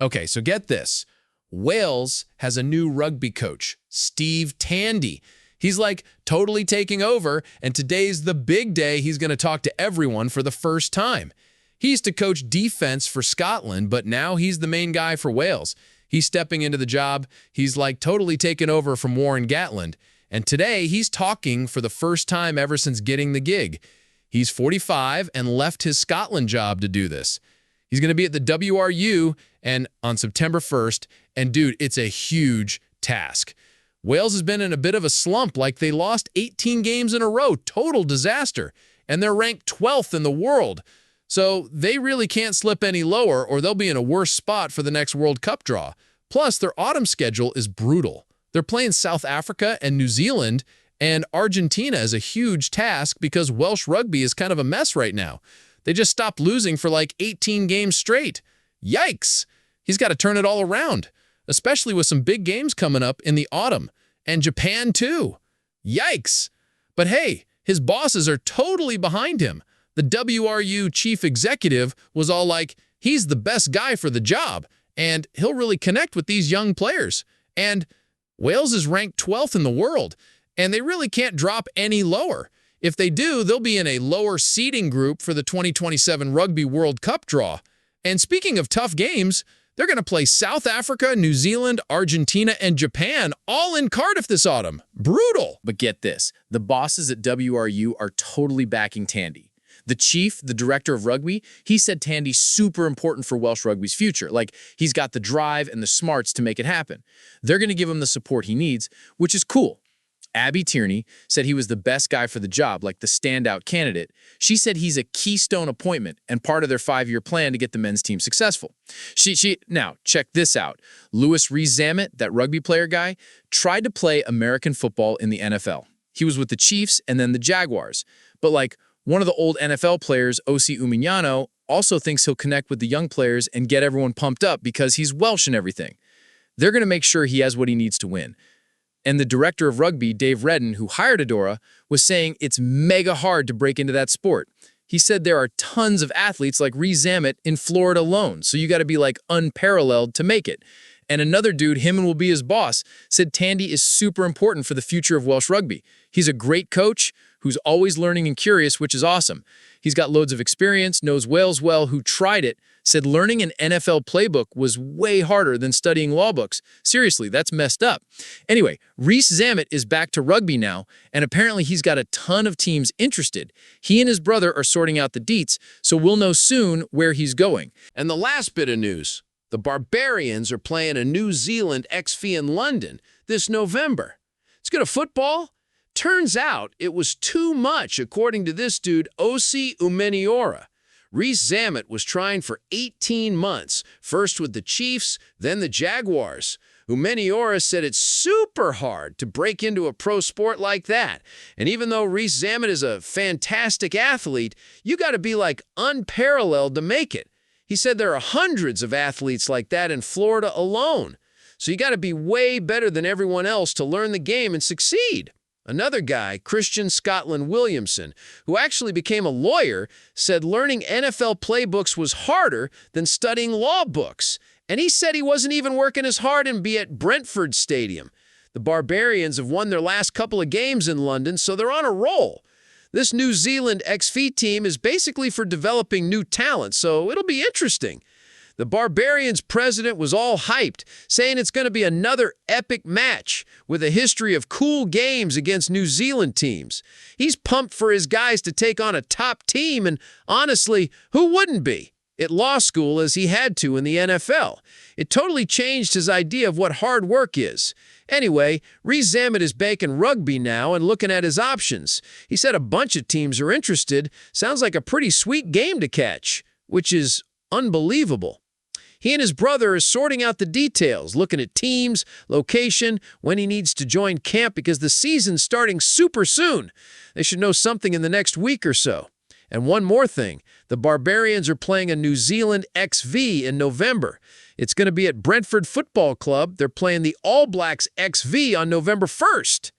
Okay, so get this. Wales has a new rugby coach, Steve Tandy. He's like totally taking over, and today's the big day he's going to talk to everyone for the first time. He used to coach defense for Scotland, but now he's the main guy for Wales. He's stepping into the job. He's like totally taken over from Warren Gatland. And today he's talking for the first time ever since getting the gig. He's 45 and left his Scotland job to do this. He's going to be at the WRU and on September 1st. And dude, it's a huge task. Wales has been in a bit of a slump, like they lost 18 games in a row, total disaster. And they're ranked 12th in the world. So they really can't slip any lower or they'll be in a worse spot for the next World Cup draw. Plus, their autumn schedule is brutal. They're playing South Africa and New Zealand, and Argentina is a huge task because Welsh rugby is kind of a mess right now. They just stopped losing for like 18 games straight. Yikes! He's got to turn it all around, especially with some big games coming up in the autumn. And Japan too. Yikes! But hey, his bosses are totally behind him. The WRU chief executive was all like, he's the best guy for the job, and he'll really connect with these young players. And Wales is ranked 12th in the world, and they really can't drop any lower. If they do, they'll be in a lower seeding group for the 2027 Rugby World Cup draw. And speaking of tough games, they're going to play South Africa, New Zealand, Argentina, and Japan all in Cardiff this autumn. Brutal! But get this, the bosses at WRU are totally backing Tandy. The chief, the director of rugby, he said Tandy's super important for Welsh rugby's future. Like, he's got the drive and the smarts to make it happen. They're going to give him the support he needs, which is cool. Abby Tierney said he was the best guy for the job, like the standout candidate. She said he's a keystone appointment and part of their 5-year plan to get the men's team successful. Now, check this out. Rees-Zammit, that rugby player guy, tried to play American football in the NFL. He was with the Chiefs and then the Jaguars. But like, one of the old NFL players, O.C. Umignano, also thinks he'll connect with the young players and get everyone pumped up because he's Welsh and everything. They're going to make sure he has what he needs to win. And the director of rugby, Dave Redden, who hired Adora, was saying it's mega hard to break into that sport. He said there are tons of athletes like Rees-Zammit in Florida alone, so you got to be like unparalleled to make it. And another dude, him and will be his boss, said Tandy is super important for the future of Welsh rugby. He's a great coach who's always learning and curious, which is awesome. He's got loads of experience, knows Wales well, who tried it, said learning an NFL playbook was way harder than studying law books. Seriously, that's messed up. Anyway, Rees-Zammit is back to rugby now, and apparently he's got a ton of teams interested. He and his brother are sorting out the deets, so we'll know soon where he's going. And the last bit of news, the Barbarians are playing a New Zealand XV in London this November. It's good at football. Turns out it was too much, according to this dude, O.C. Umignano. Rees-Zammit was trying for 18 months, first with the Chiefs, then the Jaguars. Umignano said it's super hard to break into a pro sport like that. And even though Rees-Zammit is a fantastic athlete, you got to be like unparalleled to make it. He said there are hundreds of athletes like that in Florida alone. So you got to be way better than everyone else to learn the game and succeed. Another guy, Scotland-Williamson, who actually became a lawyer, said learning NFL playbooks was harder than studying law books. And he said he wasn't even working as hard and be at Brentford Stadium. The Barbarians have won their last couple of games in London, so they're on a roll. This New Zealand XV team is basically for developing new talent, so it'll be interesting. The Barbarians president was all hyped, saying it's going to be another epic match with a history of cool games against New Zealand teams. He's pumped for his guys to take on a top team, and honestly, who wouldn't be? At law school as he had to in the NFL. It totally changed his idea of what hard work is. Anyway, Rees-Zammit is baking rugby now and looking at his options. He said a bunch of teams are interested. Sounds like a pretty sweet game to catch, which is unbelievable. He and his brother are sorting out the details, looking at teams, location, when he needs to join camp because the season's starting super soon. They should know something in the next week or so. And one more thing, the Barbarians are playing a New Zealand XV in November. It's going to be at Brentford Football Club. They're playing the All Blacks XV on November 1st.